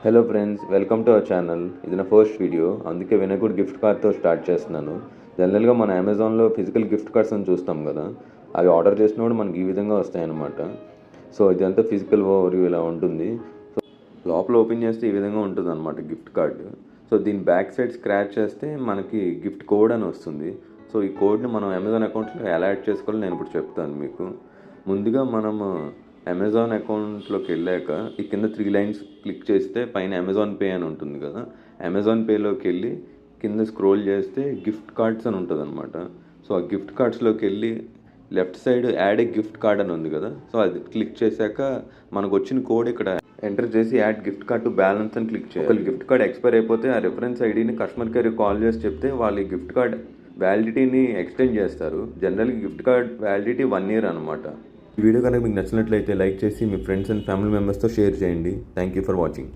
Hello friends, welcome to our channel. ఇది నా first video, అందుకే వినాయకుడు గిఫ్ట్ కార్డ్తో స్టార్ట్ చేస్తున్నాను. జనరల్గా మన అమెజాన్లో ఫిజికల్ గిఫ్ట్ కార్డ్స్ అని చూస్తాం కదా, అవి ఆర్డర్ చేసినప్పుడు మనకి ఈ విధంగా వస్తాయన్నమాట. సో ఇదంతా ఫిజికల్ ఓవర్వ్యూ ఇలా ఉంటుంది. సో లోపల ఓపెన్ చేస్తే ఈ విధంగా ఉంటుంది అనమాట గిఫ్ట్ కార్డు. సో దీని బ్యాక్ సైడ్ స్క్రాచ్ చేస్తే మనకి గిఫ్ట్ కోడ్ అని వస్తుంది. సో ఈ కోడ్ని మనం అమెజాన్ అకౌంట్లో ఎలా యాడ్ చేసుకోవాలో నేను ఇప్పుడు చెప్తాను మీకు. ముందుగా మనము అమెజాన్ అకౌంట్లోకి వెళ్ళాక ఈ కింద 3 లైన్స్ క్లిక్ చేస్తే పైన అమెజాన్ పే అని ఉంటుంది కదా, అమెజాన్ పేలోకి వెళ్ళి కింద స్క్రోల్ చేస్తే గిఫ్ట్ కార్డ్స్ అని ఉంటుంది అనమాట. సో ఆ గిఫ్ట్ కార్డ్స్లోకి వెళ్ళి లెఫ్ట్ సైడ్ యాడ్ ఏ గిఫ్ట్ కార్డ్ అని ఉంది కదా, సో అది క్లిక్ చేశాక మనకు వచ్చిన కోడ్ ఇక్కడ ఎంటర్ చేసి add gift card to balance అని క్లిక్ చేయాలి. ఒకవేళ గిఫ్ట్ కార్డ్ ఎక్స్పైర్ అయిపోతే ఆ రెఫరెన్స్ ఐడిని కస్టమర్ కేర్ కాల్ చేసి చెప్తే వాళ్ళు ఈ గిఫ్ట్ కార్డ్ వ్యాలిడిటీని ఎక్స్టెండ్ చేస్తారు. జనరల్గా గిఫ్ట్ కార్డ్ వ్యాలిడిటీ 1 year అనమాట. ఈ వీడియో కనుక మీకు నచ్చినట్లయితే లైక్ చేసి మీ ఫ్రెండ్స్ అండ్ ఫ్యామిలీ మెంబర్స్తో షేర్ చేయండి. Thank you for watching.